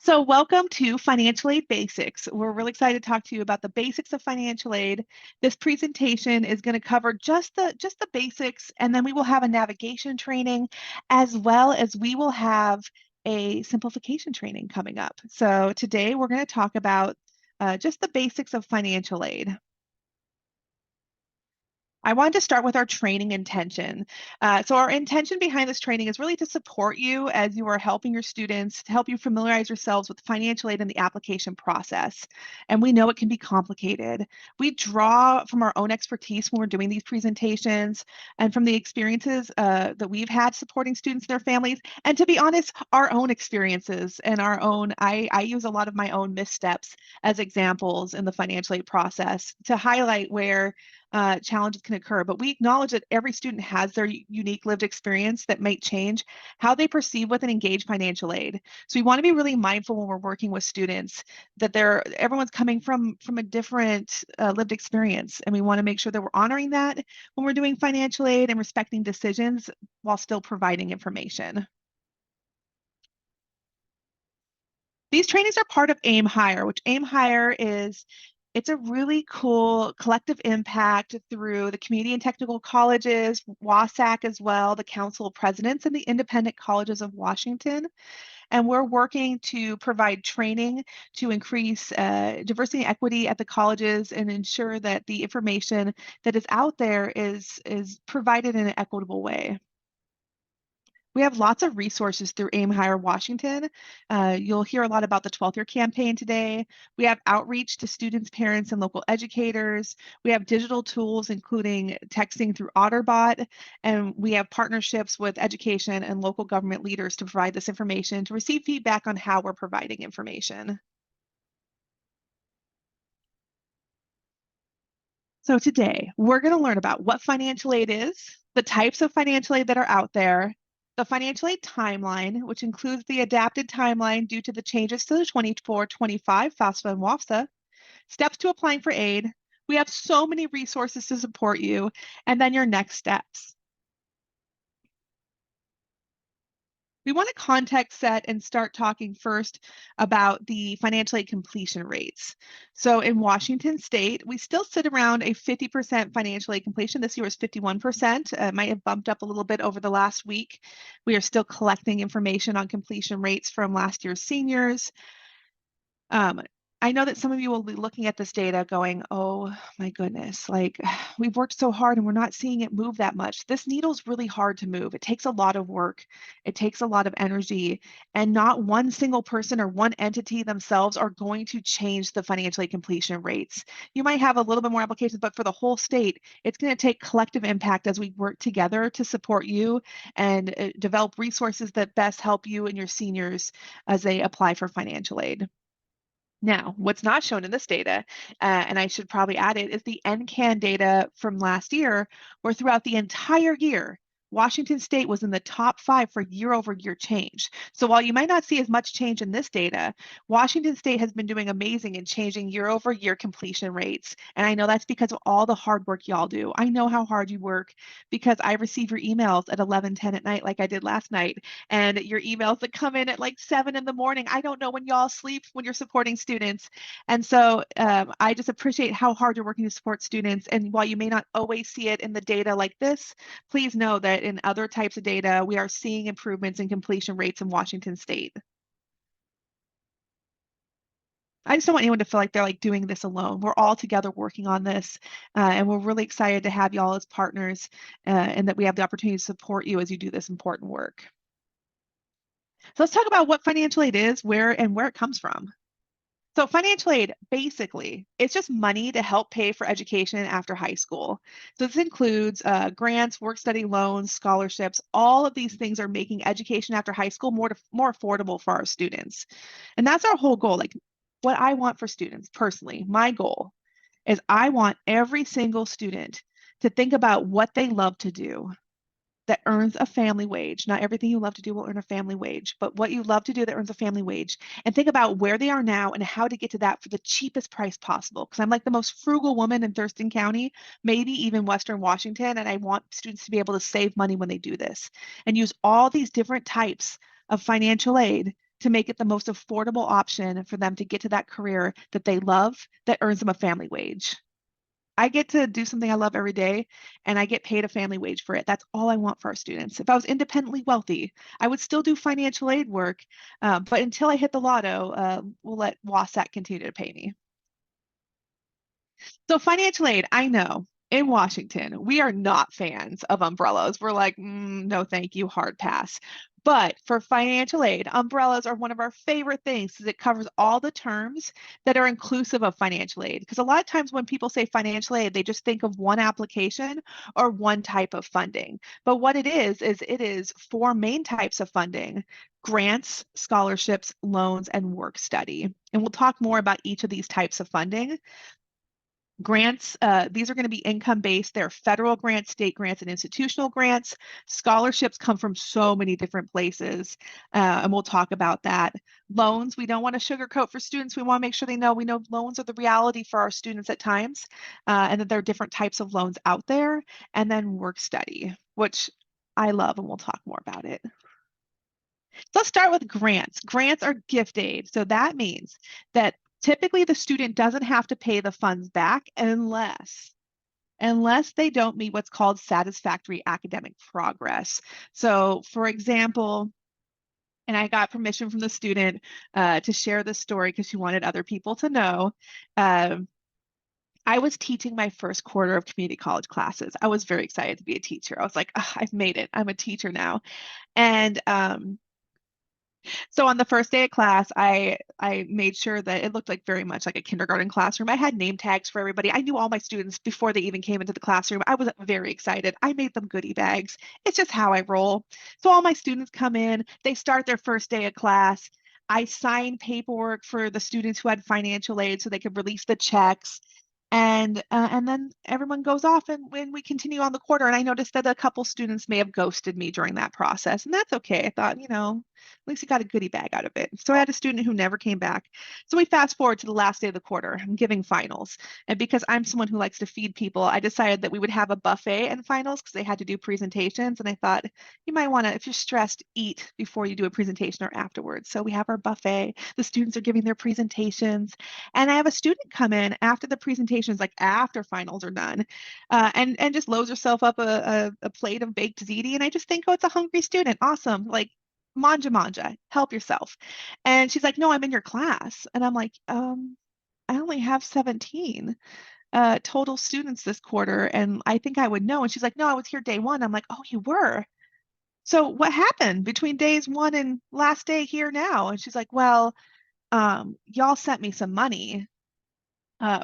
So welcome to Financial Aid Basics. We're really excited to talk to you about the basics of financial aid. This presentation is going to cover just the basics, and then we will have a navigation training, as well as we will have a simplification training coming up. So today we're going to talk about just the basics of financial aid. I wanted to start with our training intention. So our intention behind this training is really to support you as you are helping your students, to help you familiarize yourselves with financial aid and the application process. And we know it can be complicated. We draw from our own expertise when we're doing these presentations and from the experiences that we've had supporting students and their families. And to be honest, our own experiences and our own, I use a lot of my own missteps as examples in the financial aid process to highlight where challenges can occur, but we acknowledge that every student has their unique lived experience that might change how they perceive with and engage financial aid. So we want to be really mindful when we're working with students that everyone's coming from a different lived experience, and we want to make sure that we're honoring that when we're doing financial aid and respecting decisions while still providing information. These trainings are part of AIM Higher, which AIM Higher is it's a really cool collective impact through the community and technical colleges, WASAC as well, the Council of Presidents, and the Independent Colleges of Washington. And we're working to provide training to increase diversity and equity at the colleges and ensure that the information that is out there is provided in an equitable way. We have lots of resources through AIM Higher Washington. You'll hear a lot about the 12th year campaign today. We have outreach to students, parents, and local educators. We have digital tools, including texting through OtterBot, and we have partnerships with education and local government leaders to provide this information, to receive feedback on how we're providing information. So today, we're going to learn about what financial aid is, the types of financial aid that are out there, the financial aid timeline, which includes the adapted timeline due to the changes to the 24-25 FAFSA and WAFSA, steps to applying for aid. We have so many resources to support you, and then your next steps. We want to context set and start talking first about the financial aid completion rates. So in Washington State, we still sit around a 50% financial aid completion. This year was 51%. It might have bumped up a little bit over the last week. We are still collecting information on completion rates from last year's seniors. I know that some of you will be looking at this data going, oh my goodness, like we've worked so hard and we're not seeing it move that much. This needle's really hard to move. It takes a lot of work. It takes a lot of energy, and not one single person or one entity themselves are going to change the financial aid completion rates. You might have a little bit more applications, but for the whole state, it's going to take collective impact as we work together to support you and develop resources that best help you and your seniors as they apply for financial aid. Now, what's not shown in this data, and I should probably add it, is the NCAN data from last year, where throughout the entire year, Washington State was in the top 5 for year-over-year change. So while you might not see as much change in this data, Washington State has been doing amazing in changing year-over-year completion rates. And I know that's because of all the hard work y'all do. I know how hard you work because I receive your emails at 11:10 at night like I did last night, and your emails that come in at like 7 in the morning. I don't know when y'all sleep when you're supporting students. And so I just appreciate how hard you're working to support students. And while you may not always see it in the data like this, please know that in other types of data, we are seeing improvements in completion rates in Washington State. I just don't want anyone to feel like they're like doing this alone. We're all together working on this, and we're really excited to have y'all as partners, and that we have the opportunity to support you as you do this important work. So let's talk about what financial aid is, where it comes from. So financial aid, basically, it's just money to help pay for education after high school. So this includes grants, work-study loans, scholarships. All of these things are making education after high school more affordable for our students. And that's our whole goal. Like what I want for students personally, my goal is I want every single student to think about what they love to do that earns a family wage. Not everything you love to do will earn a family wage, but what you love to do that earns a family wage. And think about where they are now and how to get to that for the cheapest price possible. Because I'm like the most frugal woman in Thurston County, maybe even Western Washington, and I want students to be able to save money when they do this and use all these different types of financial aid to make it the most affordable option for them to get to that career that they love, that earns them a family wage. I get to do something I love every day, and I get paid a family wage for it. That's all I want for our students. If I was independently wealthy, I would still do financial aid work, but until I hit the lotto, we'll let WASAC continue to pay me. So financial aid, I know in Washington, we are not fans of umbrellas. We're like, no, thank you, hard pass. But for financial aid, umbrellas are one of our favorite things because it covers all the terms that are inclusive of financial aid. Because a lot of times when people say financial aid, they just think of one application or one type of funding. But what it is it is four main types of funding: grants, scholarships, loans, and work study. And we'll talk more about each of these types of funding. Grants, these are going to be income-based. They're federal grants, state grants, and institutional grants. Scholarships come from so many different places, and we'll talk about that. Loans, we don't want to sugarcoat for students. We want to make sure we know loans are the reality for our students at times, and that there are different types of loans out there. And then work study, which I love, and we'll talk more about it. So let's start with grants. Grants are gift aid. So that means that typically the student doesn't have to pay the funds back unless they don't meet what's called satisfactory academic progress. So for example, and I got permission from the student to share this story because she wanted other people to know. I was teaching my first quarter of community college classes. I was very excited to be a teacher. I was like, oh, I've made it. I'm a teacher now. And so on the first day of class, I made sure that it looked like very much like a kindergarten classroom. I had name tags for everybody. I knew all my students before they even came into the classroom. I was very excited. I made them goodie bags. It's just how I roll. So all my students come in, they start their first day of class. I sign paperwork for the students who had financial aid so they could release the checks. And then everyone goes off, and when we continue on the quarter, and I noticed that a couple students may have ghosted me during that process, and that's okay. I thought, at least you got a goodie bag out of it. So I had a student who never came back. So we fast forward to the last day of the quarter. I'm giving finals, and because I'm someone who likes to feed people, I decided that we would have a buffet in finals because they had to do presentations, and I thought you might want to, if you're stressed, eat before you do a presentation or afterwards. So we have our buffet. The students are giving their presentations, and I have a student come in after the presentations, like after finals are done, and just loads herself up a plate of baked ziti. And I just think, oh, it's a hungry student. Awesome. Like, manja manja, help yourself. And she's like, no, I'm in your class. And I'm like, I only have 17 total students this quarter, and I think I would know. And she's like, no, I was here day one. I'm like, oh, you were? So what happened between days one and last day here now? And she's like, well, y'all sent me some money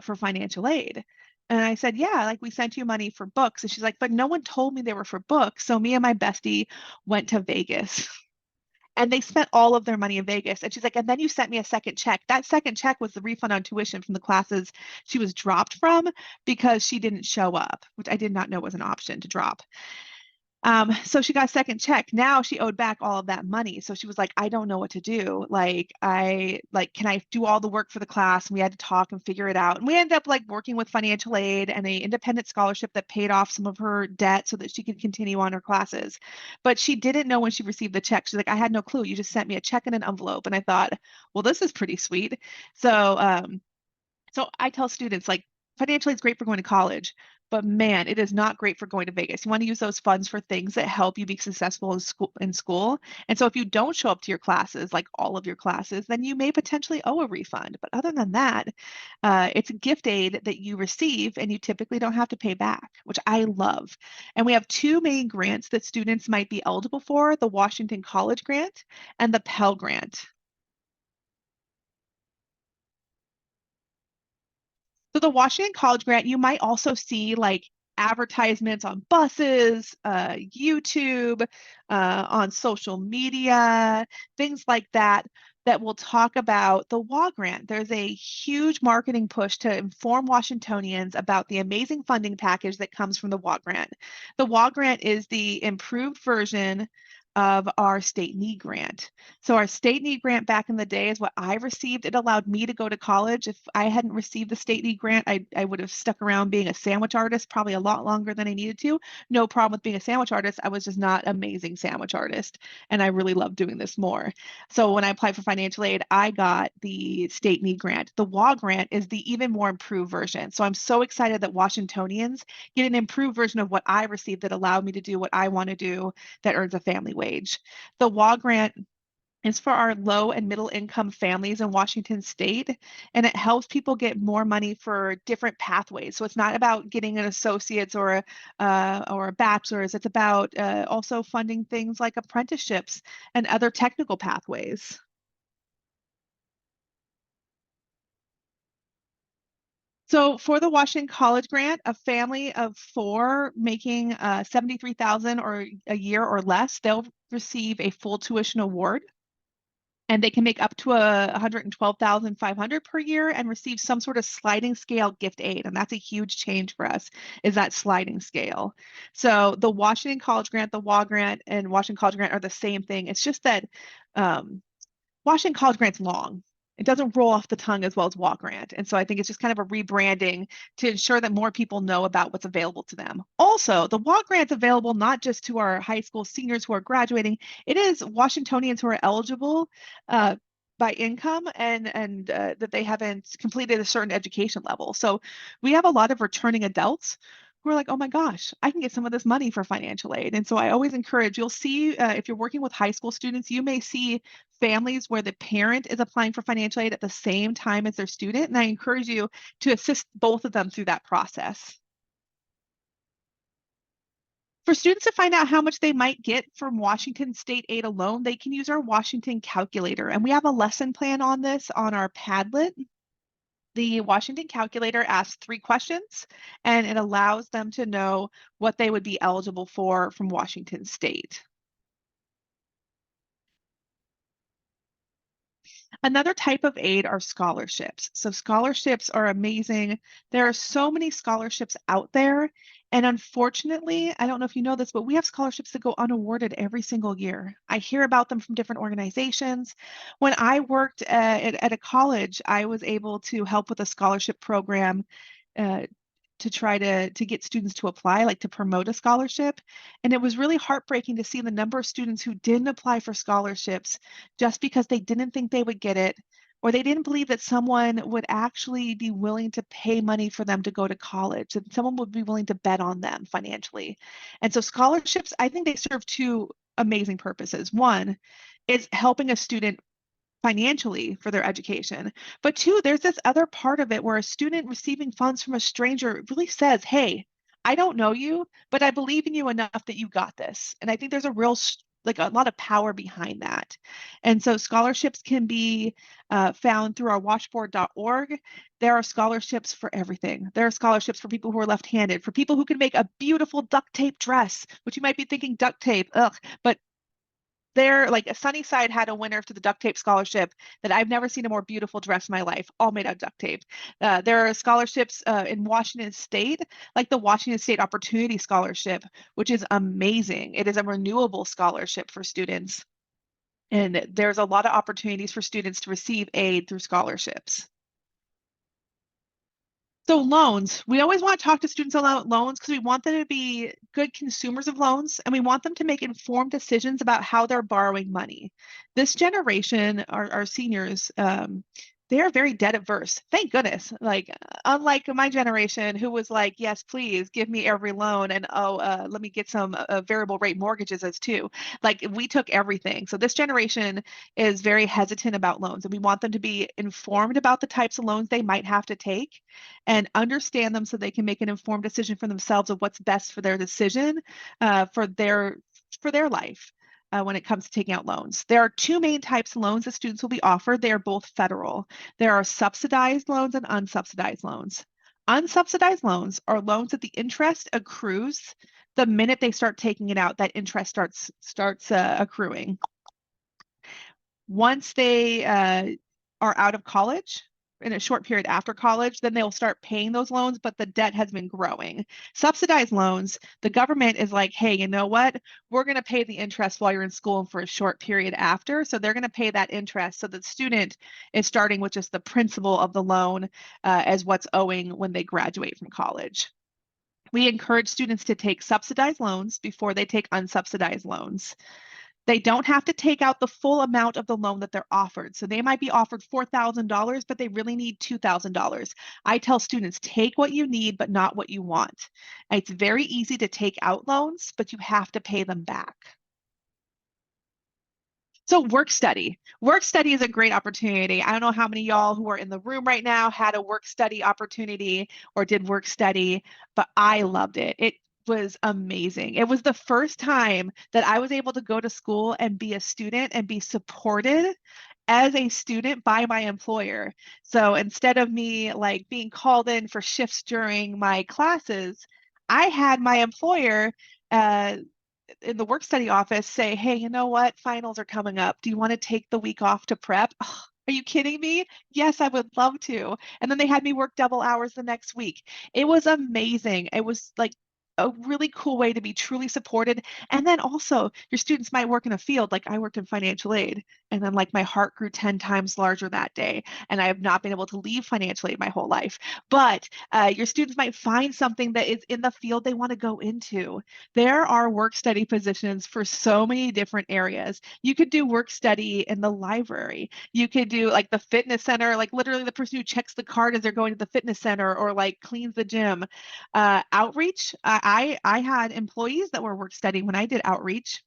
for financial aid. And I said, yeah, like we sent you money for books. And she's like, but no one told me they were for books. So me and my bestie went to Vegas and they spent all of their money in Vegas. And she's like, and then you sent me a second check. That second check was the refund on tuition from the classes she was dropped from because she didn't show up, which I did not know was an option to drop. So she got a second check. Now she owed back all of that money. So she was like, I don't know what to do. Can I do all the work for the class? And we had to talk and figure it out. And we ended up like working with financial aid and a independent scholarship that paid off some of her debt so that she could continue on her classes. But she didn't know when she received the check. She's like, I had no clue. You just sent me a check in an envelope. And I thought, well, this is pretty sweet. So I tell students, like, financial aid is great for going to college, but man, it is not great for going to Vegas. You want to use those funds for things that help you be successful in school. And so if you don't show up to your classes, like all of your classes, then you may potentially owe a refund. But other than that, it's a gift aid that you receive and you typically don't have to pay back, which I love. And we have two main grants that students might be eligible for: the Washington College Grant and the Pell Grant. So the Washington College Grant, you might also see like advertisements on buses, YouTube, on social media, things like that, that will talk about the WA grant. There's a huge marketing push to inform Washingtonians about the amazing funding package that comes from the WA grant. The WA grant is the improved version of our state need grant. So our state need grant back in the day is what I received. It allowed me to go to college. If I hadn't received the state need grant, I would have stuck around being a sandwich artist probably a lot longer than I needed to. No problem with being a sandwich artist. I was just not amazing sandwich artist. And I really love doing this more. So when I applied for financial aid, I got the state need grant. The WA grant is the even more improved version. So I'm so excited that Washingtonians get an improved version of what I received that allowed me to do what I want to do that earns a family wage. The WA grant is for our low and middle income families in Washington state, and it helps people get more money for different pathways. So it's not about getting an associate's or a bachelor's. It's about also funding things like apprenticeships and other technical pathways. So for the Washington College Grant, a family of four making 73,000 or a year or less, they'll receive a full tuition award, and they can make up to 112,500 per year and receive some sort of sliding scale gift aid. And that's a huge change for us, is that sliding scale. So the Washington College Grant, the WA Grant, and Washington College Grant are the same thing. It's just that Washington College Grant's long. It doesn't roll off the tongue as well as WA Grant. And so I think it's just kind of a rebranding to ensure that more people know about what's available to them. Also, the WA Grant's available not just to our high school seniors who are graduating, it is Washingtonians who are eligible by income and that they haven't completed a certain education level. So we have a lot of returning adults who are like, oh my gosh, I can get some of this money for financial aid. And so I always encourage, you'll see if you're working with high school students, you may see families where the parent is applying for financial aid at the same time as their student. And I encourage you to assist both of them through that process. For students to find out how much they might get from Washington State Aid alone, they can use our Washington calculator. And we have a lesson plan on this on our Padlet. The Washington calculator asks 3 questions, and it allows them to know what they would be eligible for from Washington State. Another type of aid are scholarships. So scholarships are amazing. There are so many scholarships out there. And unfortunately, I don't know if you know this, but we have scholarships that go unawarded every single year. I hear about them from different organizations. When I worked at a college, I was able to help with a scholarship program uh, to try to get students to apply, like to promote a scholarship. And it was really heartbreaking to see the number of students who didn't apply for scholarships just because they didn't think they would get it, or they didn't believe that someone would actually be willing to pay money for them to go to college, that someone would be willing to bet on them financially. And so scholarships, I think they serve two amazing purposes. One is helping a student financially for their education. But two, there's this other part of it where a student receiving funds from a stranger really says, hey, I don't know you, but I believe in you enough that you got this. And I think there's a real like a lot of power behind that. And so scholarships can be found through our watchboard.org. There are scholarships for everything. There are scholarships for people who are left-handed, for people who can make a beautiful duct tape dress, which you might be thinking duct tape, ugh, but there, like Sunnyside had a winner to the duct tape scholarship that I've never seen a more beautiful dress in my life, all made out of duct tape. There are scholarships in Washington State, like the Washington State Opportunity Scholarship, which is amazing. It is a renewable scholarship for students. And there's a lot of opportunities for students to receive aid through scholarships. So loans, we always want to talk to students about loans because we want them to be good consumers of loans, and we want them to make informed decisions about how they're borrowing money. This generation, our seniors, they are very debt averse. Thank goodness. Like unlike my generation, who was like, "Yes, please give me every loan, and let me get some variable rate mortgages as too." Like we took everything. So this generation is very hesitant about loans, and we want them to be informed about the types of loans they might have to take and understand them so they can make an informed decision for themselves of what's best for their decision for their life when it comes to taking out loans. There are two main types of loans that students will be offered. They are both federal. There are subsidized loans and unsubsidized loans. Unsubsidized loans are loans that the interest accrues the minute they start taking it out. That interest starts accruing. Once they are out of college, in a short period after college, then they'll start paying those loans, but the debt has been growing. Subsidized loans, the government is like, hey, you know what? We're going to pay the interest while you're in school and for a short period after. So they're going to pay that interest. So the student is starting with just the principal of the loan as what's owing when they graduate from college. We encourage students to take subsidized loans before they take unsubsidized loans. They don't have to take out the full amount of the loan that they're offered. So they might be offered $4,000, but they really need $2,000. I tell students, take what you need, but not what you want. It's very easy to take out loans, but you have to pay them back. So work study. Work study is a great opportunity. I don't know how many of y'all who are in the room right now had a work study opportunity or did work study, but I loved it. It was amazing. It was the first time that I was able to go to school and be a student and be supported as a student by my employer. So instead of me like being called in for shifts during my classes, I had my employer in the work study office say, hey, you know what? Finals are coming up. Do you want to take the week off to prep? Oh, are you kidding me? Yes, I would love to. And then they had me work double hours the next week. It was amazing. It was like a really cool way to be truly supported. And then also, your students might work in a field like I worked in financial aid. And then, like, my heart grew 10 times larger that day. And I have not been able to leave financial aid my whole life. But your students might find something that is in the field they want to go into. There are work study positions for so many different areas. You could do work study in the library. You could do like the fitness center, like literally the person who checks the card as they're going to the fitness center or like cleans the gym. Outreach, I had employees that were work study when I did outreach.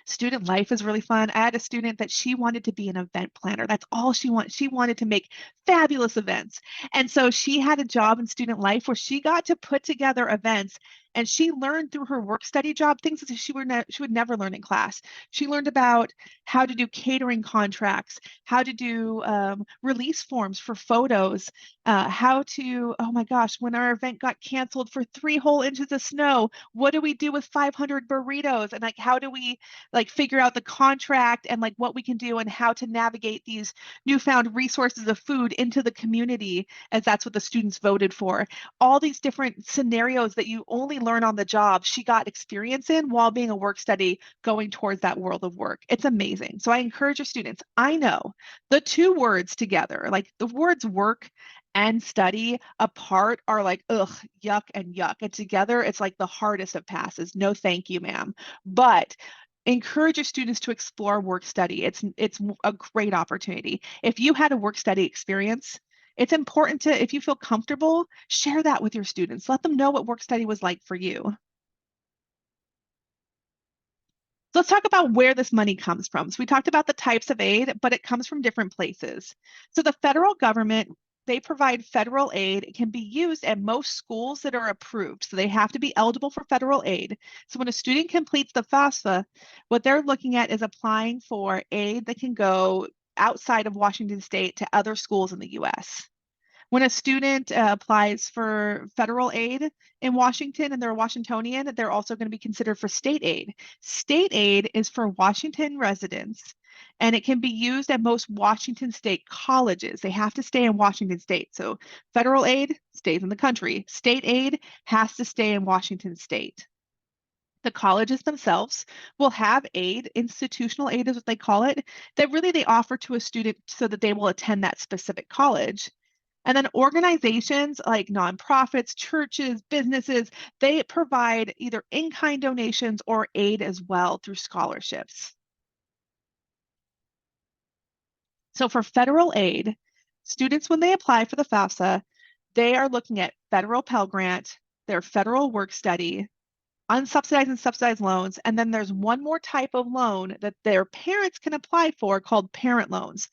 Student life is really fun. I had a student that she wanted to be an event planner. That's all she wanted. She wanted to make fabulous events. And so she had a job in student life where she got to put together events, and she learned through her work study job things that she would never learn in class. She learned about how to do catering contracts, how to do release forms for photos, how to, oh my gosh, when our event got canceled for 3 whole inches of snow, what do we do with 500 burritos? And like, how do we like figure out the contract and like what we can do and how to navigate these newfound resources of food into the community, as that's what the students voted for. All these different scenarios that you only learn on the job, she got experience in while being a work study going towards that world of work. It's amazing. So I encourage your students. I know the two words together, like the words work and study apart are like, ugh, yuck and yuck. And together, it's like the hardest of passes. No, thank you, ma'am. But encourage your students to explore work study. It's a great opportunity. If you had a work study experience, it's important to, if you feel comfortable, share that with your students. Let them know what work study was like for you. So let's talk about where this money comes from. So we talked about the types of aid, but it comes from different places. So the federal government, they provide federal aid. It can be used at most schools that are approved. So they have to be eligible for federal aid. So when a student completes the FAFSA, what they're looking at is applying for aid that can go outside of Washington State to other schools in the US. When a student applies for federal aid in Washington and they're a Washingtonian, they're also going to be considered for state aid. State aid is for Washington residents, and it can be used at most Washington state colleges. They have to stay in Washington state. So federal aid stays in the country. State aid has to stay in Washington state. The colleges themselves will have aid, institutional aid is what they call it, that really they offer to a student so that they will attend that specific college. And then organizations like nonprofits, churches, businesses, they provide either in-kind donations or aid as well through scholarships. So for federal aid, students, when they apply for the FAFSA, they are looking at federal Pell Grant, their federal work study, unsubsidized and subsidized loans, and then there's one more type of loan that their parents can apply for called parent loans.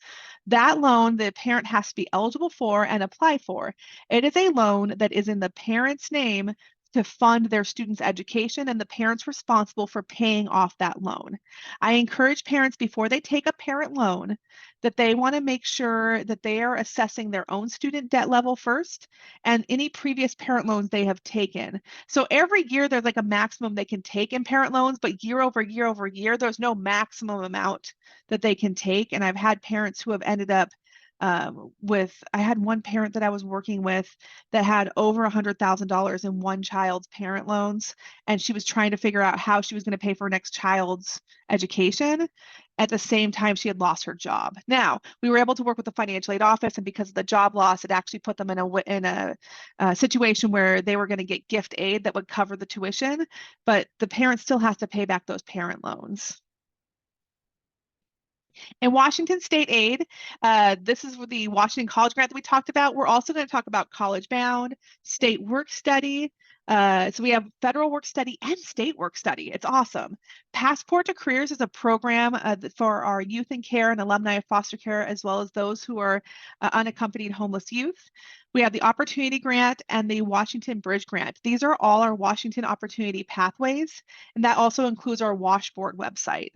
That loan the parent has to be eligible for and apply for. It is a loan that is in the parent's name to fund their student's education, and the parent's responsible for paying off that loan. I encourage parents before they take a parent loan that they want to make sure that they are assessing their own student debt level first and any previous parent loans they have taken. So every year there's like a maximum they can take in parent loans, but year over year over year, there's no maximum amount that they can take. And I've had parents who have ended up I had one parent that I was working with that had over $100,000 in one child's parent loans, and she was trying to figure out how she was going to pay for her next child's education. At the same time, she had lost her job. Now, we were able to work with the financial aid office, and because of the job loss, it actually put them in a situation where they were going to get gift aid that would cover the tuition, but the parent still has to pay back those parent loans. In Washington State Aid, this is the Washington College Grant that we talked about. We're also going to talk about College Bound, State Work Study. So we have federal work study and state work study. It's awesome. Passport to Careers is a program for our youth in care and alumni of foster care, as well as those who are unaccompanied homeless youth. We have the Opportunity Grant and the Washington Bridge Grant. These are all our Washington Opportunity Pathways, and that also includes our Washboard website.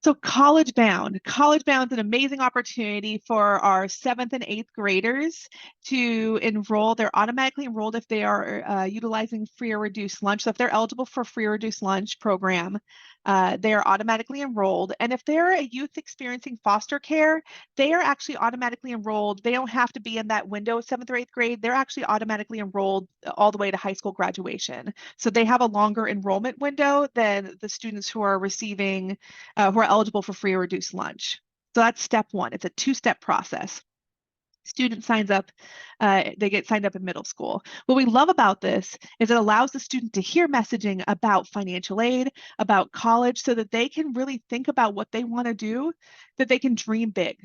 So College Bound. College Bound is an amazing opportunity for our 7th and 8th graders to enroll. They're automatically enrolled if they are utilizing free or reduced lunch. So if they're eligible for free or reduced lunch program, they are automatically enrolled. And if they're a youth experiencing foster care, they are actually automatically enrolled. They don't have to be in that window of 7th or 8th grade. They're actually automatically enrolled all the way to high school graduation. So they have a longer enrollment window than the students who are receiving who are eligible for free or reduced lunch. So that's step one. It's a two-step process. Student signs up, they get signed up in middle school. What we love about this is it allows the student to hear messaging about financial aid, about college, so that they can really think about what they want to do, that they can dream big.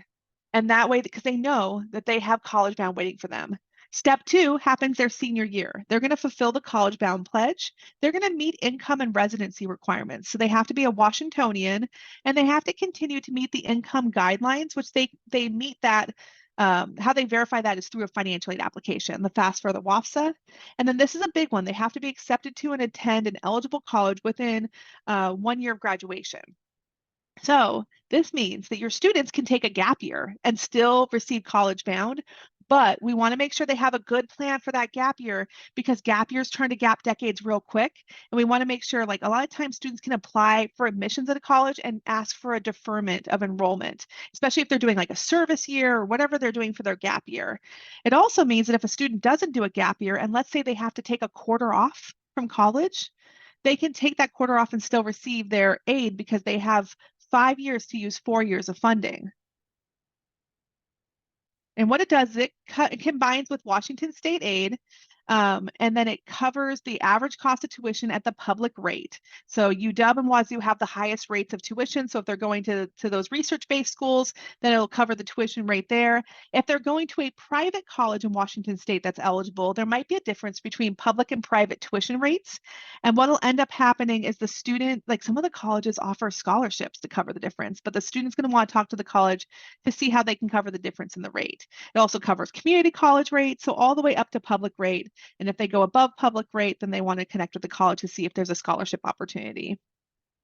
And that way, because they know that they have College Bound waiting for them. Step two happens their senior year. They're going to fulfill the College Bound pledge. They're going to meet income and residency requirements. So they have to be a Washingtonian, and they have to continue to meet the income guidelines, which they meet that. How they verify that is through a financial aid application, the FAFSA, the WAFSA. And then this is a big one. They have to be accepted to and attend an eligible college within 1 year of graduation. So this means that your students can take a gap year and still receive College Bound, but we want to make sure they have a good plan for that gap year, because gap years turn to gap decades real quick. And we want to make sure, like, a lot of times students can apply for admissions at a college and ask for a deferment of enrollment, especially if they're doing like a service year or whatever they're doing for their gap year. It also means that if a student doesn't do a gap year, and let's say they have to take a quarter off from college, they can take that quarter off and still receive their aid because they have 5 years to use 4 years of funding. And what it does is it combines with Washington State Aid, and then it covers the average cost of tuition at the public rate. So UW and Wazoo have the highest rates of tuition. So if they're going to those research-based schools, then it'll cover the tuition rate there. If they're going to a private college in Washington State that's eligible, there might be a difference between public and private tuition rates. And what'll end up happening is the student, like some of the colleges offer scholarships to cover the difference, but the student's going to want to talk to the college to see how they can cover the difference in the rate. It also covers community college rates, so all the way up to public rate. And if they go above public rate, then they want to connect with the college to see if there's a scholarship opportunity.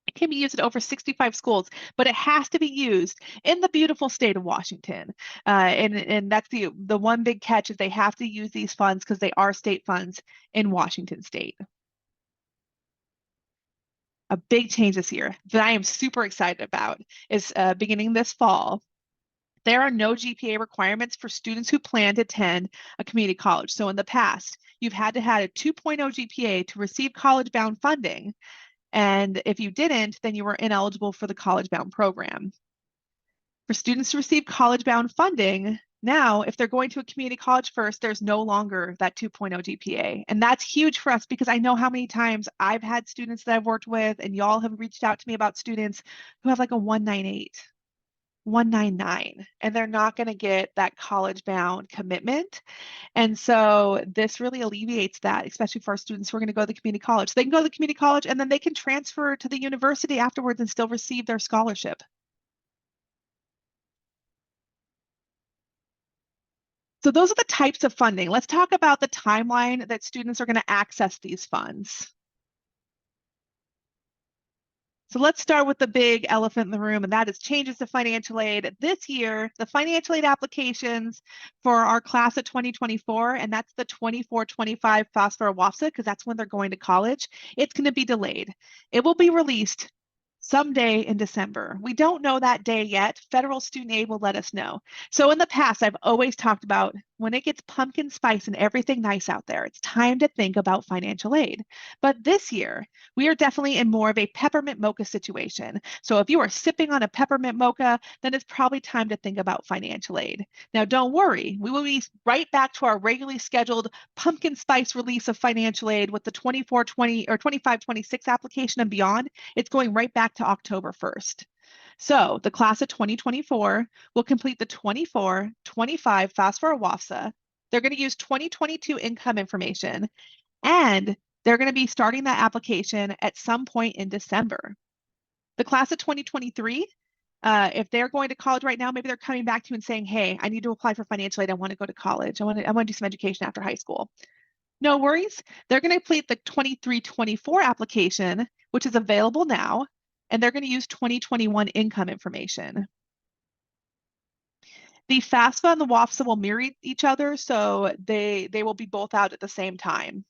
It can be used at over 65 schools, but it has to be used in the beautiful state of Washington. And that's the one big catch, is they have to use these funds because they are state funds in Washington State. A big change this year that I am super excited about is beginning this fall. There are no GPA requirements for students who plan to attend a community college. So in the past, you've had to have a 2.0 GPA to receive College Bound funding. And if you didn't, then you were ineligible for the College Bound program. For students to receive College Bound funding, now, if they're going to a community college first, there's no longer that 2.0 GPA. And that's huge for us, because I know how many times I've had students that I've worked with, and y'all have reached out to me about students who have like a 198. 199, and they're not going to get that College Bound commitment. And so this really alleviates that, especially for our students who are going to go to the community college. So they can go to the community college, and then they can transfer to the university afterwards and still receive their scholarship. So those are the types of funding. Let's talk about the timeline that students are going to access these funds. So let's start with the big elephant in the room, and that is changes to financial aid. This year, the financial aid applications for our class of 2024, and that's the 24-25 FAFSA or WAFSA, because that's when they're going to college, it's going to be delayed. It will be released someday in December. We don't know that day yet. Federal student aid will let us know. So in the past, I've always talked about when it gets pumpkin spice and everything nice out there, it's time to think about financial aid. But this year, we are definitely in more of a peppermint mocha situation. So if you are sipping on a peppermint mocha, then it's probably time to think about financial aid. Now, don't worry, we will be right back to our regularly scheduled pumpkin spice release of financial aid with the 24-20 or 25-26 application and beyond. It's going right back to October 1st. So the class of 2024 will complete the 24-25 FAFSA WAFSA. They're going to use 2022 income information, and they're going to be starting that application at some point in December. The class of 2023, if they're going to college right now, maybe they're coming back to you and saying, hey, I need to apply for financial aid. I want to go to college. I want to do some education after high school. No worries. They're going to complete the 23-24 application, which is available now, and they're going to use 2021 income information. The FAFSA and the WAFSA will mirror each other, so they will be both out at the same time.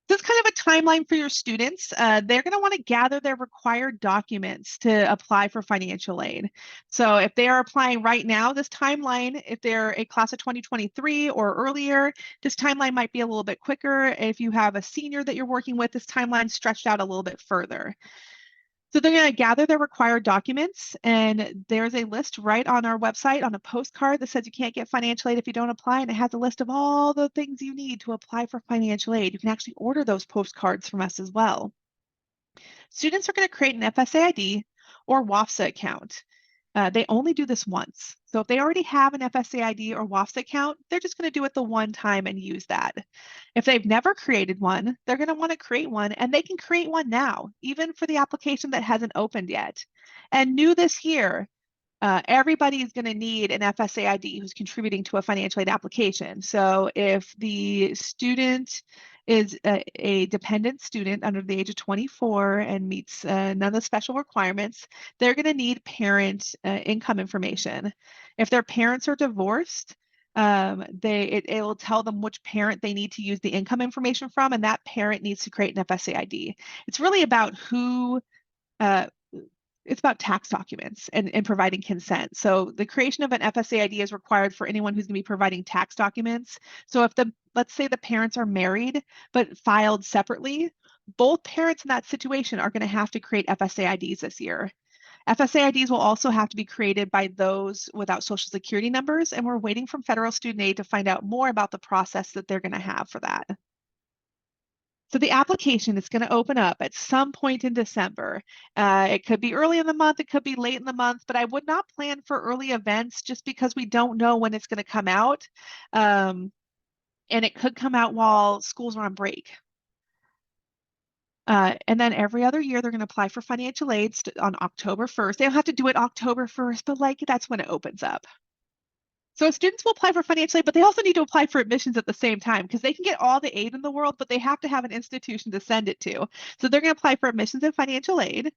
This is kind of a timeline for your students. They're going to want to gather their required documents to apply for financial aid. So if they are applying right now, this timeline, if they're a class of 2023 or earlier, this timeline might be a little bit quicker. If you have a senior that you're working with, this timeline stretched out a little bit further. So they're going to gather their required documents, and there's a list right on our website on a postcard that says you can't get financial aid if you don't apply, and it has a list of all the things you need to apply for financial aid. You can actually order those postcards from us as well. Students are going to create an FSA ID or WAFSA account. They only do this once. So if they already have an FSA ID or WAFSA account, they're just going to do it the one time and use that. If they've never created one, they're going to want to create one, and they can create one now, even for the application that hasn't opened yet. And new this year, everybody is going to need an FSA ID who's contributing to a financial aid application. So if the student is a dependent student under the age of 24 and meets none of the special requirements, they're going to need parent income information. If their parents are divorced, it will tell them which parent they need to use the income information from, and that parent needs to create an FSA ID. It's really about it's about tax documents and providing consent. So the creation of an FSA ID is required for anyone who's going to be providing tax documents. So if let's say the parents are married but filed separately, both parents in that situation are going to have to create FSA IDs this year. FSA IDs will also have to be created by those without Social Security numbers, and we're waiting from federal student aid to find out more about the process that they're going to have for that. So the application is going to open up at some point in December. It could be early in the month, it could be late in the month, but I would not plan for early events just because we don't know when it's going to come out. And it could come out while schools are on break. And then every other year, they're going to apply for financial aid on October 1st. They don't have to do it October 1st, but that's when it opens up. So students will apply for financial aid, but they also need to apply for admissions at the same time because they can get all the aid in the world, but they have to have an institution to send it to. So they're going to apply for admissions and financial aid.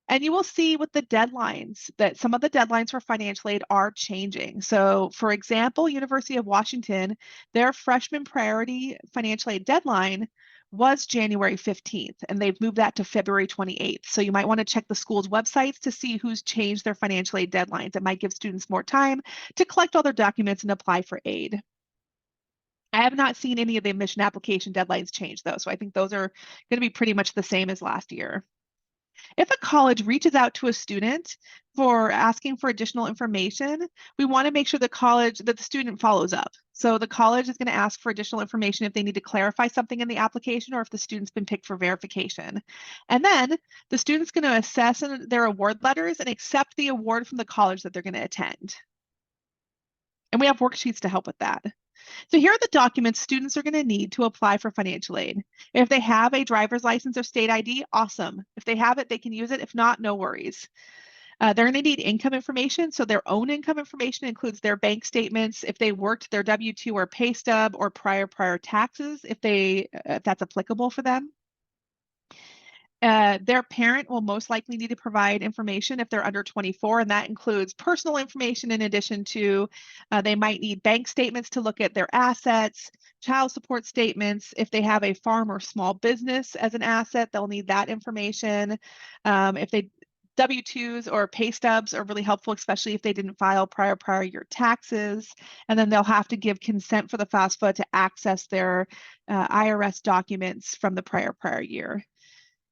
And you will see with the deadlines that some of the deadlines for financial aid are changing. So for example, University of Washington, their freshman priority financial aid deadline was January 15th, and they've moved that to February 28th. So you might want to check the school's websites to see who's changed their financial aid deadlines. It might give students more time to collect all their documents and apply for aid. I have not seen any of the admission application deadlines change though, so I think those are going to be pretty much the same as last year. If a college reaches out to a student for asking for additional information, we want to make sure that the student follows up. So the college is going to ask for additional information if they need to clarify something in the application or if the student's been picked for verification. And then the student's going to assess their award letters and accept the award from the college that they're going to attend. And we have worksheets to help with that. So here are the documents students are going to need to apply for financial aid. If they have a driver's license or state ID, awesome. If they have it, they can use it. If not, no worries. They're going to need income information. So their own income information includes their bank statements, if they worked, their W-2 or pay stub, or prior taxes, if that's applicable for them. Their parent will most likely need to provide information if they're under 24, and that includes personal information in addition to they might need bank statements to look at their assets, child support statements. If they have a farm or small business as an asset, they'll need that information. If they W-2s or pay stubs are really helpful, especially if they didn't file prior year taxes. And then they'll have to give consent for the FAFSA to access their IRS documents from the prior year.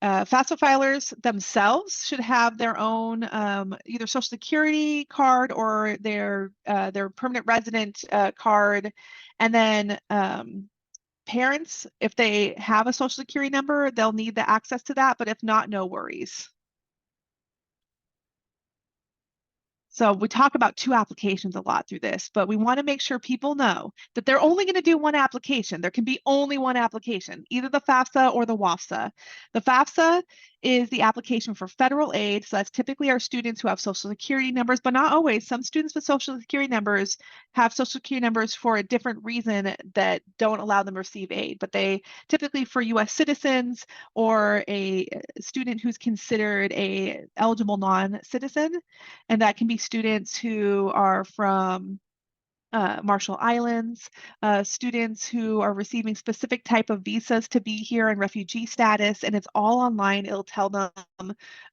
FAFSA filers themselves should have their own either Social Security card or their permanent resident card. And then parents, if they have a Social Security number, they'll need the access to that. But if not, no worries. So we talk about 2 applications a lot through this, but we want to make sure people know that they're only going to do 1 application. There can be only 1 application, either the FAFSA or the WAFSA. The FAFSA is the application for federal aid. So that's typically our students who have Social Security numbers, but not always. Some students with Social Security numbers have Social Security numbers for a different reason that don't allow them to receive aid, but they typically for U.S. citizens or a student who's considered a eligible non-citizen, and that can be students who are from Marshall Islands, students who are receiving specific type of visas to be here in refugee status, and it's all online. It'll tell them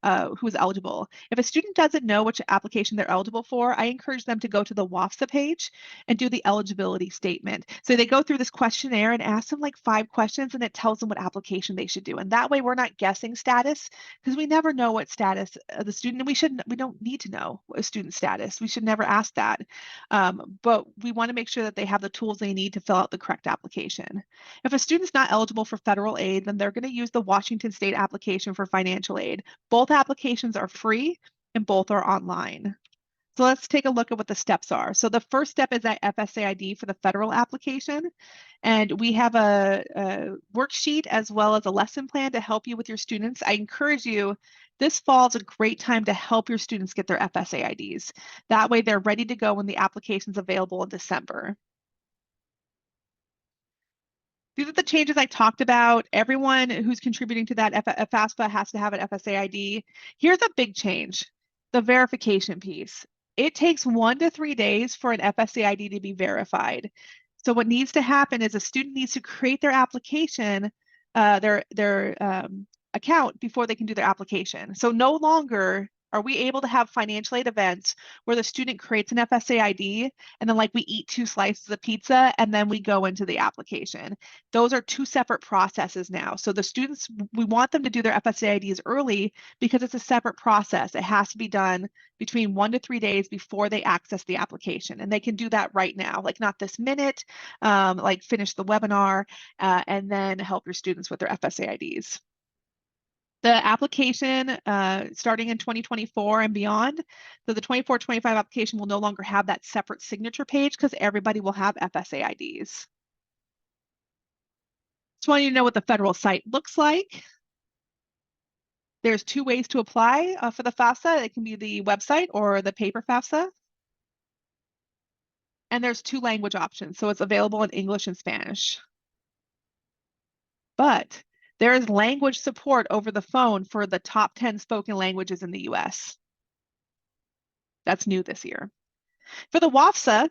who is eligible. If a student doesn't know which application they're eligible for, I encourage them to go to the WAFSA page and do the eligibility statement. So they go through this questionnaire and ask them like 5 questions, and it tells them what application they should do. And that way we're not guessing status, because we never know what status the student, and we don't need to know a student status. We should never ask that. But we want to make sure that they have the tools they need to fill out the correct application. If a student's not eligible for federal aid, then they're going to use the Washington State application for financial aid. Both applications are free and both are online. So let's take a look at what the steps are. So the first step is that FSA ID for the federal application. And we have a worksheet as well as a lesson plan to help you with your students. I encourage you, this fall is a great time to help your students get their FSA IDs. That way they're ready to go when the application's available in December. These are the changes I talked about. Everyone who's contributing to that FAFSA has to have an FSA ID. Here's a big change, the verification piece. It takes 1 to 3 days for an FSA ID to be verified. So what needs to happen is a student needs to create their application, their account before they can do their application. So no longer are we able to have financial aid events where the student creates an FSA ID and then like we eat 2 slices of pizza and then we go into the application. Those are 2 separate processes now. So the students, we want them to do their FSA IDs early because it's a separate process. It has to be done between 1 to 3 days before they access the application. And they can do that right now, like not this minute, like finish the webinar and then help your students with their FSA IDs. The application starting in 2024 and beyond, so the 24-25 application will no longer have that separate signature page because everybody will have FSA IDs. Just want you to know what the federal site looks like. There's 2 ways to apply for the FAFSA. It can be the website or the paper FAFSA. And there's 2 language options, so it's available in English and Spanish. But there is language support over the phone for the top 10 spoken languages in the US. That's new this year. For the WAFSA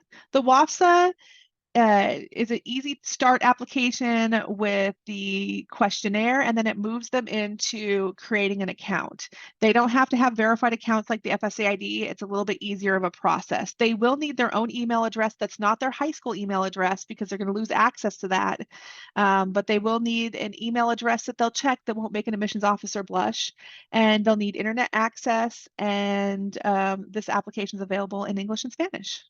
is an easy start application with the questionnaire, and then it moves them into creating an account. They don't have to have verified accounts like the FSA ID. It's a little bit easier of a process. They will need their own email address that's not their high school email address because they're going to lose access to that. But they will need an email address that they'll check that won't make an admissions officer blush, and they'll need internet access, and this application is available in English and Spanish.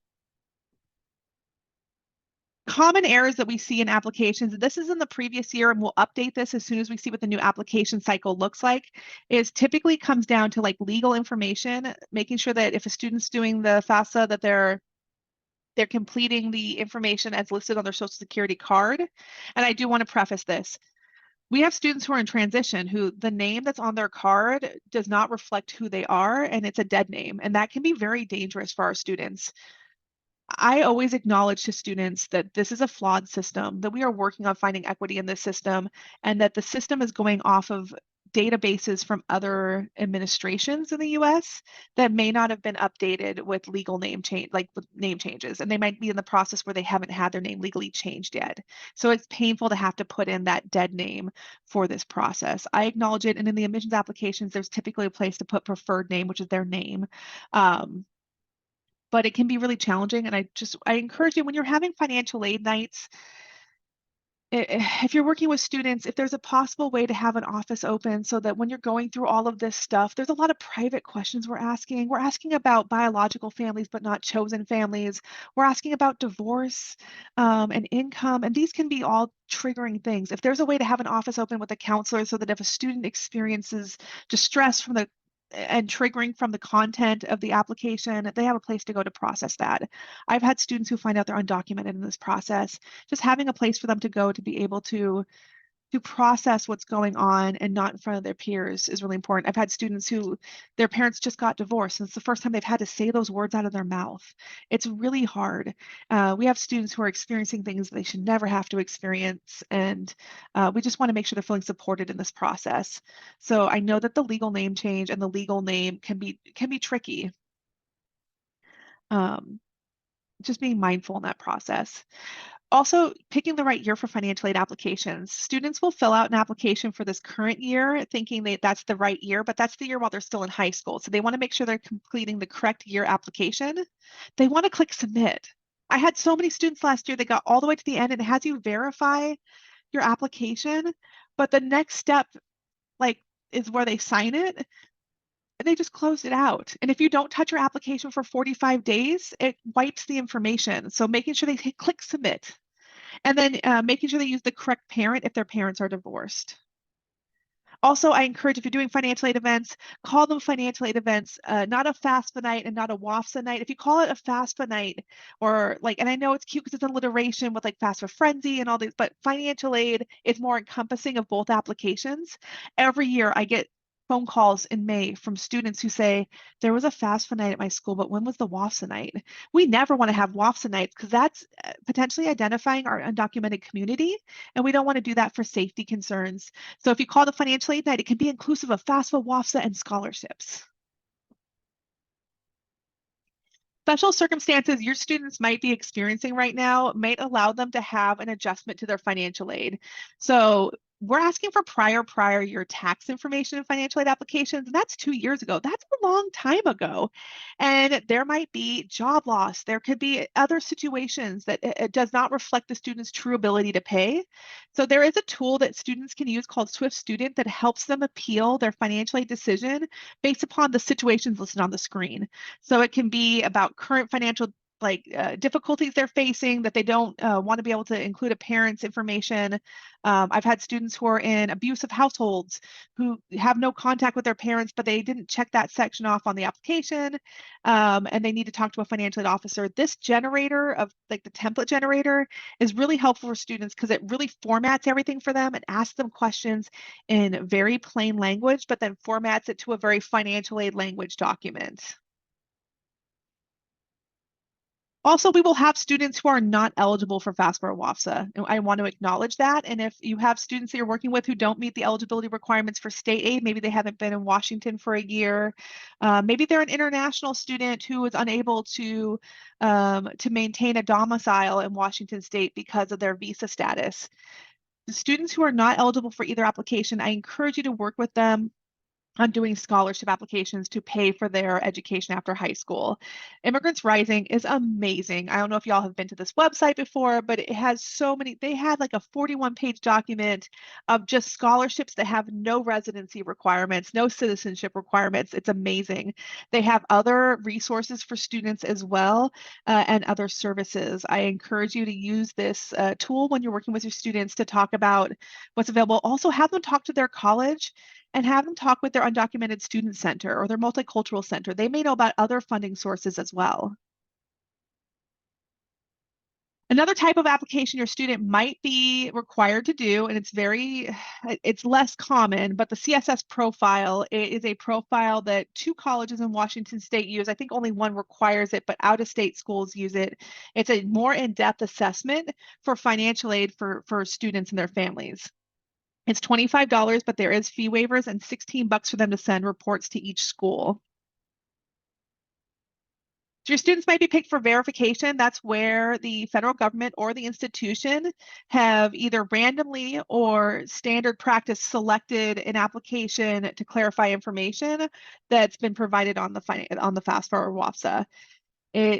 Common errors that we see in applications, this is in the previous year and we'll update this as soon as we see what the new application cycle looks like, is typically comes down to like legal information, making sure that if a student's doing the FAFSA that they're completing the information as listed on their Social Security card. And I do want to preface this. We have students who are in transition who the name that's on their card does not reflect who they are, and it's a dead name, and that can be very dangerous for our students. I always acknowledge to students that this is a flawed system, that we are working on finding equity in this system, and that the system is going off of databases from other administrations in the US that may not have been updated with legal name change, like with name changes. And they might be in the process where they haven't had their name legally changed yet. So it's painful to have to put in that dead name for this process. I acknowledge it. And in the admissions applications, there's typically a place to put preferred name, which is their name. But it can be really challenging. And I encourage you, when you're having financial aid nights, if you're working with students, if there's a possible way to have an office open so that when you're going through all of this stuff, there's a lot of private questions we're asking. We're asking about biological families, but not chosen families. We're asking about divorce and income, and these can be all triggering things. If there's a way to have an office open with a counselor so that if a student experiences distress and triggering from the content of the application, they have a place to go to process that. I've had students who find out they're undocumented in this process. Just having a place for them to go to be able to process what's going on and not in front of their peers is really important. I've had students who their parents just got divorced, and it's the first time they've had to say those words out of their mouth. It's really hard. We have students who are experiencing things they should never have to experience, and we just want to make sure they're feeling supported in this process. So I know that the legal name change and the legal name can be tricky. Just being mindful in that process. Also, picking the right year for financial aid applications. Students will fill out an application for this current year thinking that's the right year, but that's the year while they're still in high school. So they want to make sure they're completing the correct year application. They want to click submit. I had so many students last year that got all the way to the end and it has you verify your application, but the next step is where they sign it and they just closed it out. And if you don't touch your application for 45 days, it wipes the information. So making sure they click submit. And then making sure they use the correct parent if their parents are divorced. Also, I encourage, if you're doing financial aid events, call them financial aid events, not a FAFSA night and not a WAFSA night. If you call it a FAFSA night, or and I know it's cute because it's an alliteration with like FAFSA Frenzy and all these, but financial aid is more encompassing of both applications. Every year I get phone calls in May from students who say, there was a FAFSA night at my school, but when was the WAFSA night? We never want to have WAFSA nights because that's potentially identifying our undocumented community, and we don't want to do that for safety concerns. So if you call the financial aid night, it can be inclusive of FAFSA, WAFSA, and scholarships. Special circumstances your students might be experiencing right now might allow them to have an adjustment to their financial aid. So we're asking for prior year tax information in financial aid applications, and that's 2 years ago. That's a long time ago. And there might be job loss. There could be other situations that it does not reflect the student's true ability to pay. So there is a tool that students can use called Swift Student that helps them appeal their financial aid decision based upon the situations listed on the screen. So it can be about current financial difficulties they're facing, that they don't want to be able to include a parent's information. I've had students who are in abusive households who have no contact with their parents, but they didn't check that section off on the application, and they need to talk to a financial aid officer. This generator of the template generator is really helpful for students because it really formats everything for them and asks them questions in very plain language, but then formats it to a very financial aid language document. Also, we will have students who are not eligible for FAFSA or WAFSA. And I want to acknowledge that. And if you have students that you're working with who don't meet the eligibility requirements for state aid, maybe they haven't been in Washington for a year, maybe they're an international student who is unable to maintain a domicile in Washington state because of their visa status. The students who are not eligible for either application, I encourage you to work with them on doing scholarship applications to pay for their education after high school. Immigrants Rising is amazing. I don't know if y'all have been to this website before, but it has so many. They had like a 41-page document of just scholarships that have no residency requirements, no citizenship requirements. It's amazing. They have other resources for students as well, and other services. I encourage you to use this tool when you're working with your students to talk about what's available. Also have them talk to their college and have them talk with their undocumented student center or their multicultural center. They may know about other funding sources as well. Another type of application your student might be required to do, and it's less common, but the CSS profile is a profile that 2 colleges in Washington state use. I think only one requires it, but out-of-state schools use it. It's a more in-depth assessment for financial aid for students and their families. It's $25, but there is fee waivers and $16 for them to send reports to each school. So your students might be picked for verification. That's where the federal government or the institution have either randomly or standard practice selected an application to clarify information that's been provided on the FAFSA or WAFSA.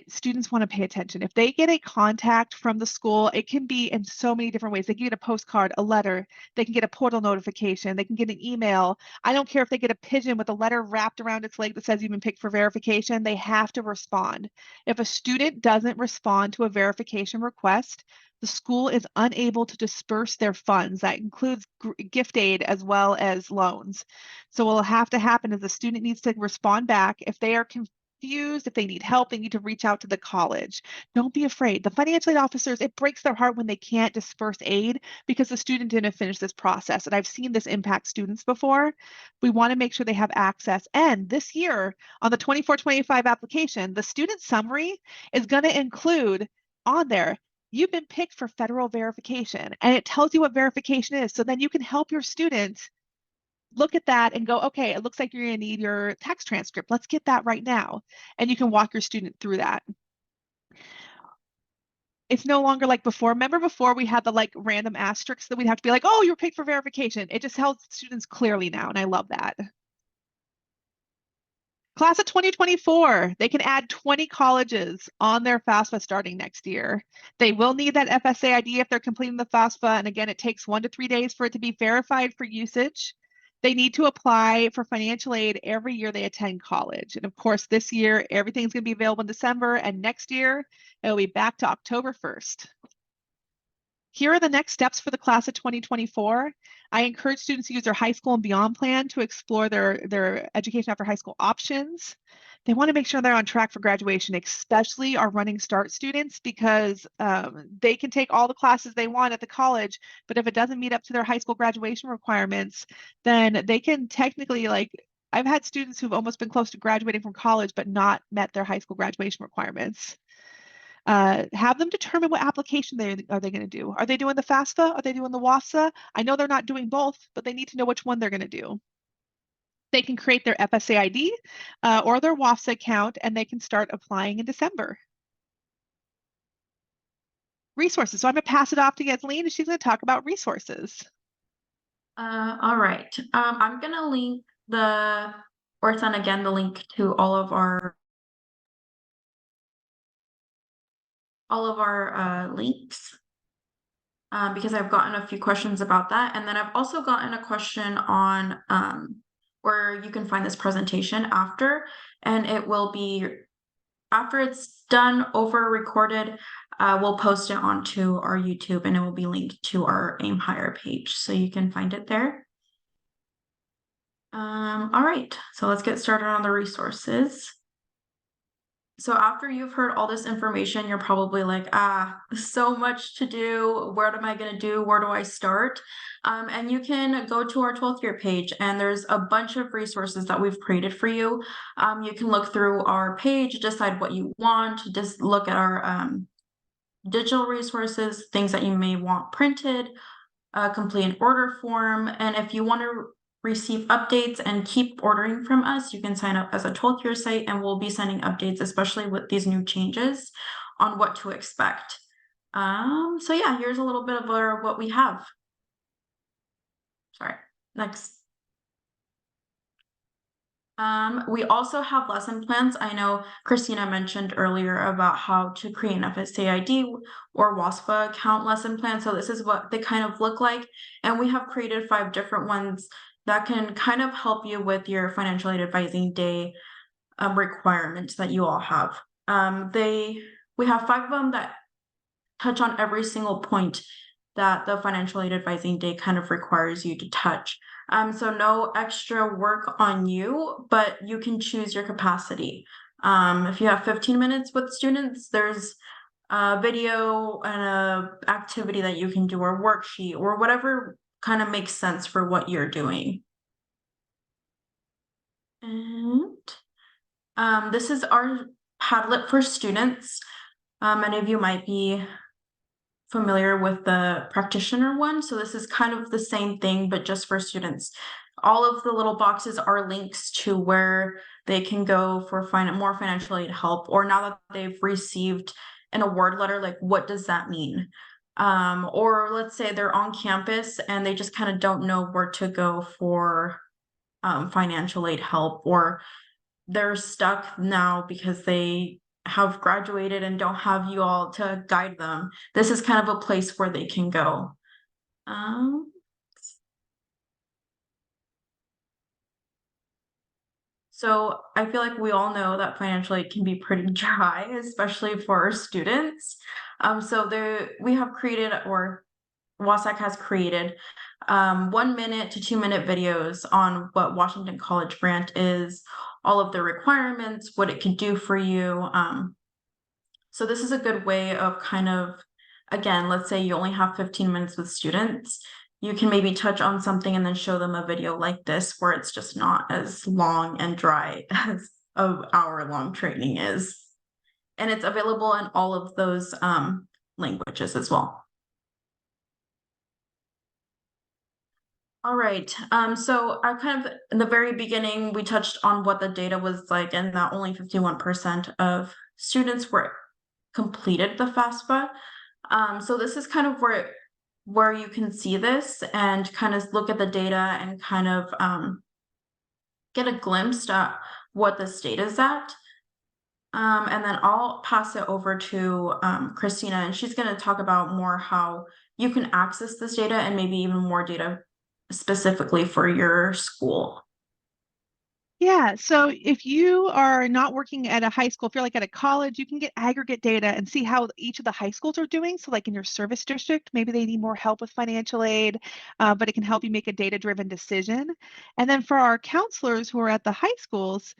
Students want to pay attention. If they get a contact from the school, it can be in so many different ways. They can get a postcard, a letter, they can get a portal notification, they can get an email. I don't care if they get a pigeon with a letter wrapped around its leg that says you've been picked for verification, they have to respond. If a student doesn't respond to a verification request, the school is unable to disperse their funds. That includes gift aid as well as loans. So what will have to happen is the student needs to respond back. If they are confused, if they need help, they need to reach out to the college. Don't be afraid. The financial aid officers, it breaks their heart when they can't disperse aid because the student didn't finish this process. And I've seen this impact students before. We want to make sure they have access. And this year on the 24-25 application, the student summary is going to include on there, you've been picked for federal verification, and it tells you what verification is. So then you can help your students look at that and go, okay, it looks like you're going to need your tax transcript. Let's get that right now. And you can walk your student through that. It's no longer like before. Remember before we had the like random asterisks that we'd have to be like, oh, you're picked for verification. It just tells students clearly now, and I love that. Class of 2024, they can add 20 colleges on their FAFSA starting next year. They will need that FSA ID if they're completing the FAFSA. And again, it takes 1 to 3 days for it to be verified for usage. They need to apply for financial aid every year they attend college. And of course, this year, everything's going to be available in December, and next year, it'll be back to October 1st. Here are the next steps for the class of 2024. I encourage students to use their high school and beyond plan to explore their education after high school options. They want to make sure they're on track for graduation, especially our running start students, because they can take all the classes they want at the college, but if it doesn't meet up to their high school graduation requirements, then they can technically, like, I've had students who've almost been close to graduating from college, but not met their high school graduation requirements. Have them determine what application are they going to do. Are they doing the FAFSA? Are they doing the WAFSA? I know they're not doing both, but they need to know which one they're going to do. They can create their FSA ID or their WAFSA account, and they can start applying in December. Resources. So I'm going to pass it off to Yasleen, and she's going to talk about resources. All right. I'm going to link or send again the link to all of our links because I've gotten a few questions about that. And then I've also gotten a question on where you can find this presentation after, and it will be after it's done over recorded, we'll post it onto our YouTube, and it will be linked to our Aim Higher page, so you can find it there. All right, so let's get started on the resources. So after you've heard all this information, you're probably like, so much to do. What am I going to do? Where do I start? And you can go to our 12th year page, and there's a bunch of resources that we've created for you. You can look through our page, decide what you want, just look at our digital resources, things that you may want printed, complete an order form. And if you want to receive updates and keep ordering from us, you can sign up as a 12th year site, and we'll be sending updates, especially with these new changes, on what to expect. So yeah, here's a little bit of what we have. Sorry, next. We also have lesson plans. I know Christina mentioned earlier about how to create an FSA ID or WASFA account lesson plan. So this is what they kind of look like. And we have created 5 different ones that can kind of help you with your financial aid advising day requirements that you all have. We have 5 of them that touch on every single point that the financial aid advising day kind of requires you to touch. So no extra work on you, but you can choose your capacity. If you have 15 minutes with students, there's a video and a activity that you can do, or worksheet, or whatever kind of makes sense for what you're doing. And this is our Padlet for students. Many of you might be familiar with the practitioner one. So this is kind of the same thing, but just for students. All of the little boxes are links to where they can go for more financial aid help, or now that they've received an award letter, like what does that mean? Or let's say they're on campus and they just kind of don't know where to go for financial aid help, or they're stuck now because they have graduated and don't have you all to guide them. This is kind of a place where they can go. So I feel like we all know that financial aid can be pretty dry, especially for our students. We have created, or WASAC has created, 1 minute to 2 minute videos on what Washington College Grant is, all of the requirements, what it can do for you. So this is a good way of kind of, again, let's say you only have 15 minutes with students, you can maybe touch on something and then show them a video like this where it's just not as long and dry as an hour-long training is. And it's available in all of those languages as well. All right, so I kind of, in the very beginning, we touched on what the data was like, and that only 51% of students were completed the FAFSA. So this is kind of where you can see this and kind of look at the data and kind of get a glimpse at what the state is at. And then I'll pass it over to Christina, and she's going to talk about more how you can access this data and maybe even more data specifically for your school. Yeah, so if you are not working at a high school, if you're like at a college, you can get aggregate data and see how each of the high schools are doing. So like in your service district, maybe they need more help with financial aid, but it can help you make a data-driven decision. And then for our counselors who are at the high schools,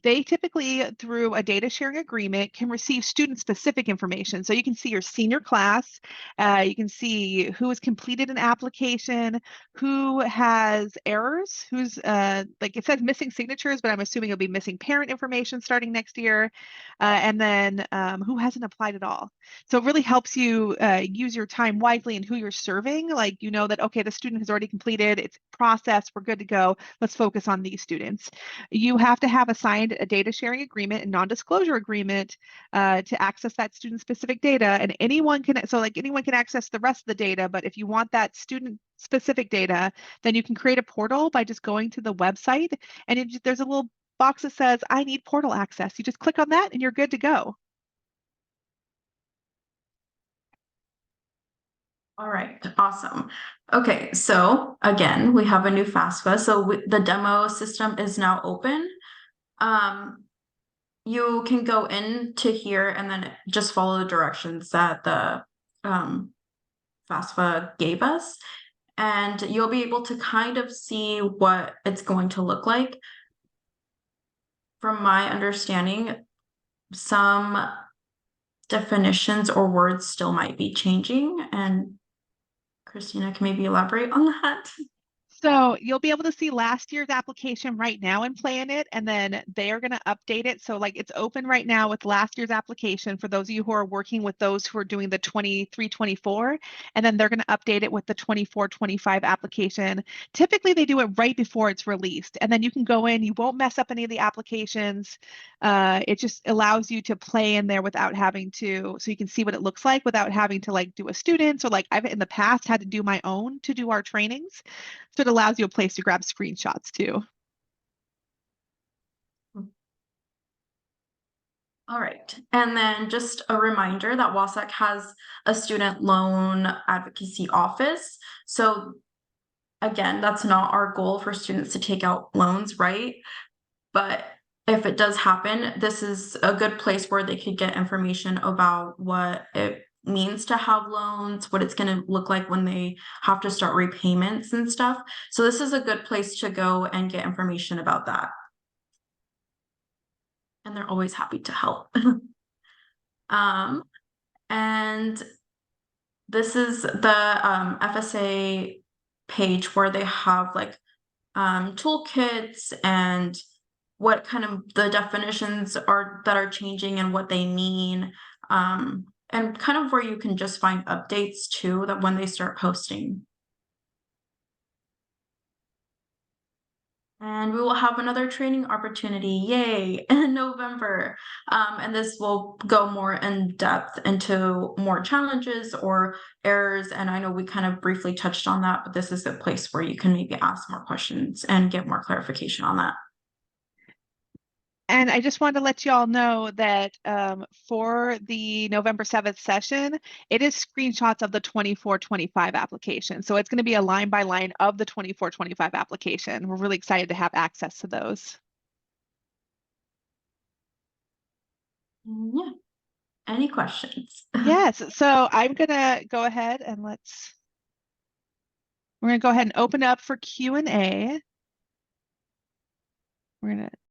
they typically, through a data sharing agreement, can receive student-specific information. So you can see your senior class, you can see who has completed an application, who has errors, who's like it says missing signatures, but I'm assuming it'll be missing parent information starting next year, and then who hasn't applied at all. So it really helps you use your time wisely and who you're serving. Like you know that, okay, the student has already completed, it's processed, we're good to go. Let's focus on these students. You have to have assigned a data sharing agreement and non-disclosure agreement to access that student-specific data, and anyone can access the rest of the data, but if you want that student-specific data, then you can create a portal by just going to the website, and there's a little box that says, I need portal access. You just click on that and you're good to go. All right, awesome. Okay, so again, we have a new FAFSA. So the demo system is now open. You can go into here and then just follow the directions that the FAFSA gave us, and you'll be able to kind of see what it's going to look like. From my understanding, some definitions or words still might be changing, and Christina can maybe elaborate on that. So you'll be able to see last year's application right now and play in it, and then they are going to update it. So like it's open right now with last year's application for those of you who are working with those who are doing the 23-24, and then they're going to update it with the 24-25 application. Typically they do it right before it's released, and then you can go in, you won't mess up any of the applications. It just allows you to play in there without having to, so you can see what it looks like without having to like do a student. So like I've in the past had to do my own to do our trainings. So it allows you a place to grab screenshots too. All right, and then just a reminder that WASAC has a student loan advocacy office. So again, that's not our goal for students to take out loans, right? But if it does happen, this is a good place where they could get information about what it means to have loans, what it's going to look like when they have to start repayments and stuff. So this is a good place to go and get information about that. And they're always happy to help. And this is the FSA page where they have like toolkits and what kind of the definitions are that are changing and what they mean. and kind of where you can just find updates too, that when they start posting. And we will have another training opportunity, yay, in November. And this will go more in depth into more challenges or errors. And I know we kind of briefly touched on that, but this is a place where you can maybe ask more questions and get more clarification on that. And I just wanted to let you all know that for the November 7th session, it is screenshots of the 24-25 application. So it's going to be a line by line of the 24-25 application. We're really excited to have access to those. Yeah. Any questions? Yes, so I'm going to go ahead and we're going to go ahead and open up for Q&A. We're going to